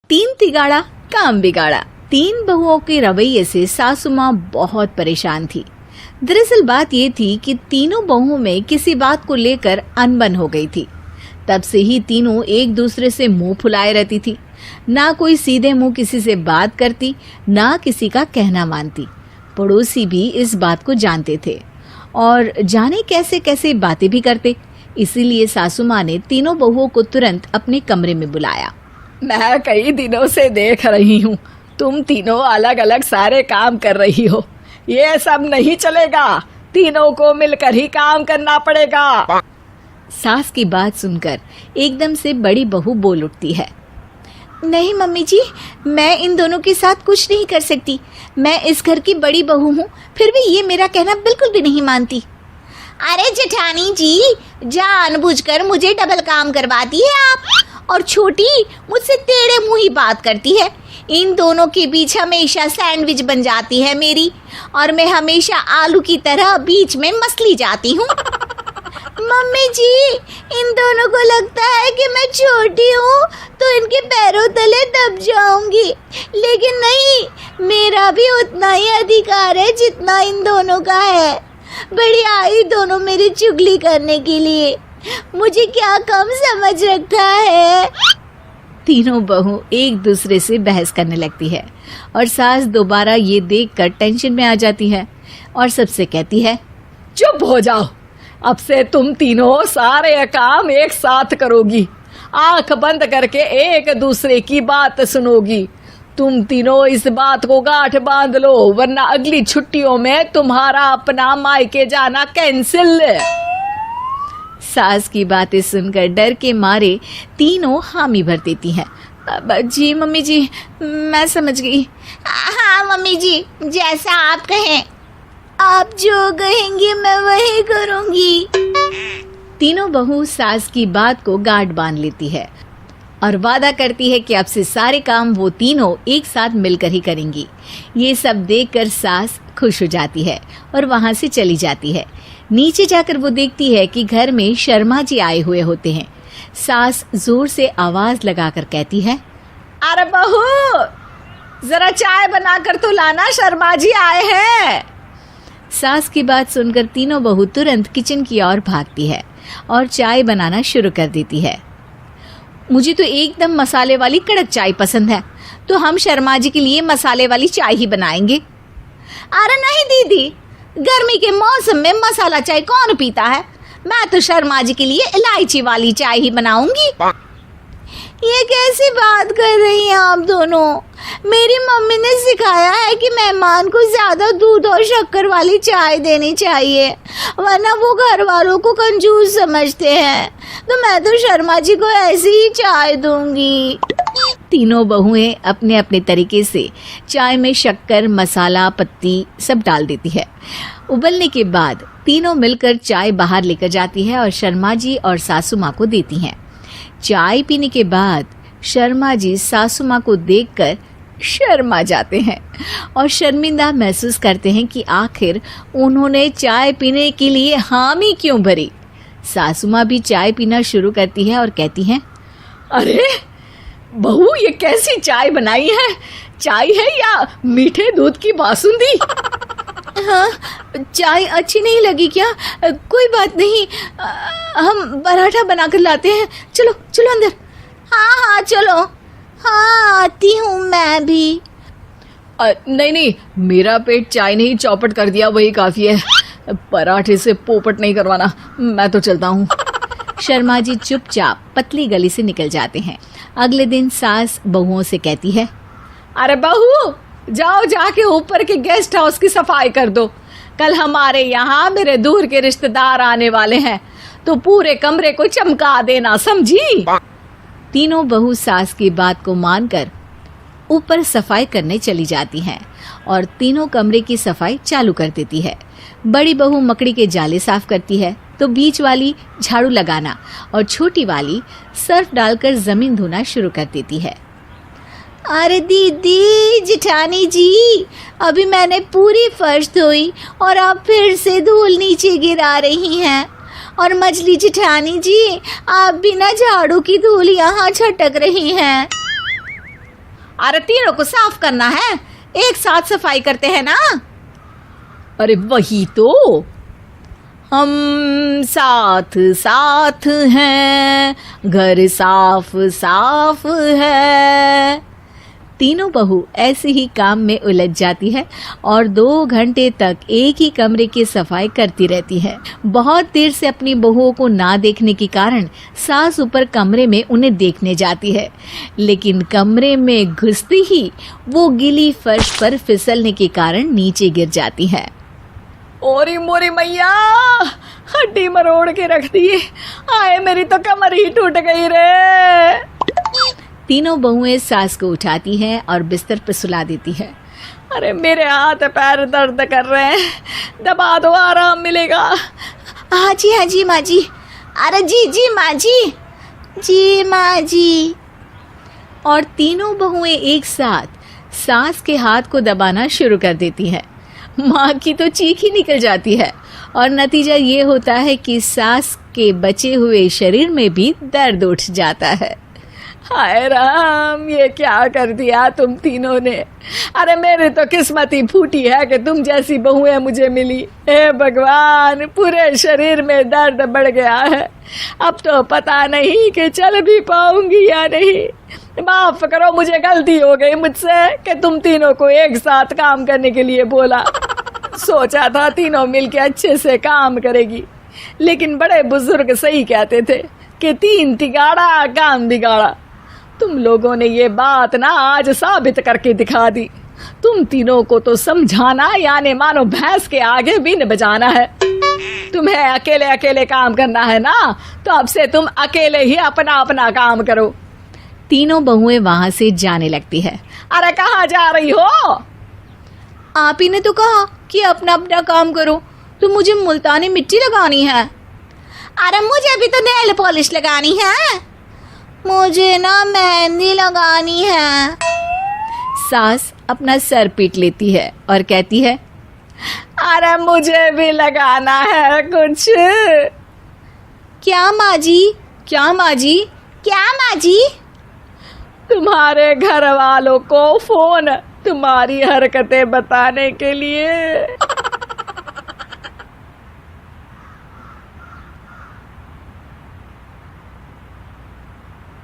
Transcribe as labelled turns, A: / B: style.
A: तीन तिगाड़ा काम बिगाड़ा। तीन बहुओं के रवैये से सासू माँ बहुत परेशान थी। दरअसल बात ये थी कि तीनों बहुओं में किसी बात को लेकर अनबन हो गई थी। तब से ही तीनों एक दूसरे से मुंह फुलाए रहती थी। ना कोई सीधे मुंह किसी से बात करती, ना किसी का कहना मानती। पड़ोसी भी इस बात को जानते थे और जाने कैसे कैसे बातें भी करते। इसीलिए सासू माँ ने तीनों बहुओं को तुरंत अपने कमरे में बुलाया।
B: मैं कई दिनों से देख रही हूँ, तुम तीनों अलग अलग सारे काम कर रही हो। ये सब नहीं चलेगा, तीनों को मिलकर ही काम करना पड़ेगा।
A: सास की बात सुनकर एकदम से बड़ी बहू बोल उठती है। नहीं मम्मी जी, मैं इन दोनों के साथ कुछ नहीं कर सकती। मैं इस घर की बड़ी बहू हूँ, फिर भी ये मेरा कहना बिल्कुल भी नहीं मानती।
C: अरे जेठानी जी, जानबूझकर मुझे डबल काम करवाती है आप, और छोटी मुझसे टेढ़े मुंह ही बात करती है। इन दोनों के बीच हमेशा सैंडविच बन जाती है मेरी, और मैं हमेशा आलू की तरह बीच में मसली जाती हूँ। मम्मी जी, इन दोनों को लगता है कि मैं छोटी हूँ तो इनके पैरों तले दब जाऊंगी, लेकिन नहीं, मेरा भी उतना ही अधिकार है जितना इन दोनों का है। बड़ी आई दोनों मेरी चुगली करने के लिए, मुझे क्या कम समझ रखा है।
A: तीनों बहू एक दूसरे से बहस करने लगती है और सास दोबारा ये देखकर टेंशन में आ जाती है और सबसे कहती है,
B: चुप हो जाओ, अब से तुम तीनों सारे काम एक साथ करोगी, आंख बंद करके एक दूसरे की बात सुनोगी। तुम तीनों इस बात को गांठ बांध लो, वरना अगली छुट्टियों में तुम्हारा अपना मायके जाना कैंसिल।
A: सास की बातें सुनकर डर के मारे तीनों हामी भर देती हैं। जी मम्मी जी, मैं समझ गई।
C: हाँ मम्मी जी, जैसा आप कहें। आप जो कहेंगी मैं वही करूंगी।
A: तीनों बहू सास की बात को गांठ बांध लेती है और वादा करती है कि अब से सारे काम वो तीनों एक साथ मिलकर ही करेंगी। ये सब देखकर सास खुश हो जाती है और वहां से चली जाती है। नीचे जाकर वो देखती है कि घर में शर्मा जी आए हुए होते हैं। सास जोर से आवाज लगाकर कहती है,
B: अरे बहू, जरा चाय बनाकर तो लाना, शर्मा जी आए हैं।
A: सास की बात सुनकर तीनों बहू तुरंत किचन की ओर भागती है और चाय बनाना शुरू कर देती है। मुझे तो एकदम मसाले वाली कड़क चाय पसंद है, तो हम शर्मा जी के लिए मसाले वाली चाय ही बनाएंगे।
C: अरे नहीं दीदी, गर्मी के मौसम में मसाला चाय कौन पीता है? मैं तो शर्मा जी के लिए इलायची वाली चाय ही बनाऊंगी। ये कैसी बात कर रही हैं आप दोनों? मेरी मम्मी ने सिखाया है कि मेहमान को ज्यादा दूध और शक्कर वाली चाय देनी चाहिए, वरना वो घर वालों को कंजूस समझते हैं। तो मैं तो शर्मा जी को ऐसी ही चाय दूंगी।
A: तीनों बहुएं अपने अपने तरीके से चाय में शक्कर, मसाला, पत्ती सब डाल देती है। उबलने के बाद तीनों मिलकर चाय बाहर लेकर जाती है और शर्मा जी और सासू माँ को देती हैं। चाय पीने के बाद शर्मा जी सासू माँ को देखकर शर्मा जाते हैं और शर्मिंदा महसूस करते हैं कि आखिर उन्होंने चाय पीने के लिए हामी क्यों भरी। सासू माँ भी चाय पीना शुरू करती है और कहती हैं,
B: अरे बहू, ये कैसी चाय बनाई है? चाय है या मीठे दूध की बासुंदी?
A: हाँ, चाय अच्छी नहीं लगी क्या? कोई बात नहीं, हम पराठा बनाकर लाते हैं। चलो चलो अंदर।
C: हाँ चलो। हाँ, आती हूँ मैं भी।
B: नहीं नहीं, मेरा पेट चाय ने ही चौपट कर दिया, वही काफी है। पराठे से पोपट नहीं करवाना, मैं तो चलता हूँ।
A: शर्मा जी चुपचाप पतली गली से निकल जाते हैं। अगले दिन सास बहुओं से कहती है,
B: अरे बहू, जाओ जाके ऊपर के गेस्ट हाउस की सफाई कर दो। कल हमारे यहाँ मेरे दूर के रिश्तेदार आने वाले हैं, तो पूरे कमरे को चमका देना, समझी?
A: तीनों बहू सास की बात को मानकर ऊपर सफाई करने चली जाती हैं और तीनों कमरे की सफाई चालू कर देती है। बड़ी बहू मकड़ी के जाले साफ करती है, तो बीच वाली झाड़ू लगाना और छोटी वाली सर्फ डालकर जमीन धोना शुरू कर देती है।
C: अरे दीदी, जेठानी जी, अभी मैंने पूरी फर्श धोई और आप फिर से धूल नीचे गिरा रही हैं। और मछली जेठानी जी, आप बिना झाड़ू की धूल यहाँ छटक रही हैं। अरे तीनों को साफ करना है, एक साथ सफाई करते हैं ना।
B: अरे वही तो,
A: हम साथ साथ हैं, घर साफ साफ है। तीनों बहू ऐसे ही काम में उलझ जाती है और 2 घंटे तक एक ही कमरे की सफाई करती रहती है। बहुत देर से अपनी बहुओं को ना देखने के कारण सास ऊपर कमरे में उन्हें देखने जाती है, लेकिन कमरे में घुसती ही वो गीली फर्श पर फिसलने के कारण नीचे गिर जाती है।
B: ओरी मोरी मैया, हड्डी मरोड़ के रख दी। आए मेरी तो कमर ही टूट गई रे।
A: तीनों बहुएं सास को उठाती हैं और बिस्तर पर सुला देती है।
B: अरे मेरे हाथ पैर दर्द कर रहे हैं, दबा दो, आराम मिलेगा।
C: हाँ जी माँ जी। अरे जी माँ जी माँ जी।
A: और तीनों बहुएं एक साथ सास के हाथ को दबाना शुरू कर देती हैं। माँ की तो चीख ही निकल जाती है और नतीजा ये होता है कि सास के बचे हुए शरीर में भी दर्द उठ जाता है।
B: हाय राम, ये क्या कर दिया तुम तीनों ने। अरे मेरी तो किस्मत ही फूटी है कि तुम जैसी बहुएं मुझे मिली। हे भगवान, पूरे शरीर में दर्द बढ़ गया है। अब तो पता नहीं कि चल भी पाऊंगी या नहीं। माफ करो, मुझे गलती हो गई मुझसे कि तुम तीनों को एक साथ काम करने के लिए बोला। सोचा था तीनों मिलके अच्छे से काम करेगी, लेकिन बड़े बुजुर्ग सही कहते थे कि 3 तिगाड़ा काम बिगाड़ा। तुम लोगों ने ये बात ना आज साबित करके दिखा दी। तुम तीनों को तो समझाना यानी मानो भैंस के आगे बीन बजाना है। तुम्हें अकेले अकेले काम करना है ना, तो अब से तुम अकेले ही अपना अपना काम करो।
A: तीनों बहुएं वहां से जाने लगती है।
B: अरे कहाँ जा रही हो?
C: आप ही ने तो कहा कि अपना अपना काम तो मुझे मुल्तानी मिट्टी लगानी है। अरे मुझे भी तो नेल पॉलिश लगानी है, मुझे ना मेहंदी लगानी है।
A: सास अपना सर पीट लेती है और कहती है,
B: अरे मुझे भी लगाना है कुछ।
C: क्या माँ जी? क्या माँ जी? क्या माँ जी?
B: तुम्हारे घर वालों को फोन तुम्हारी हरकतें बताने के लिए।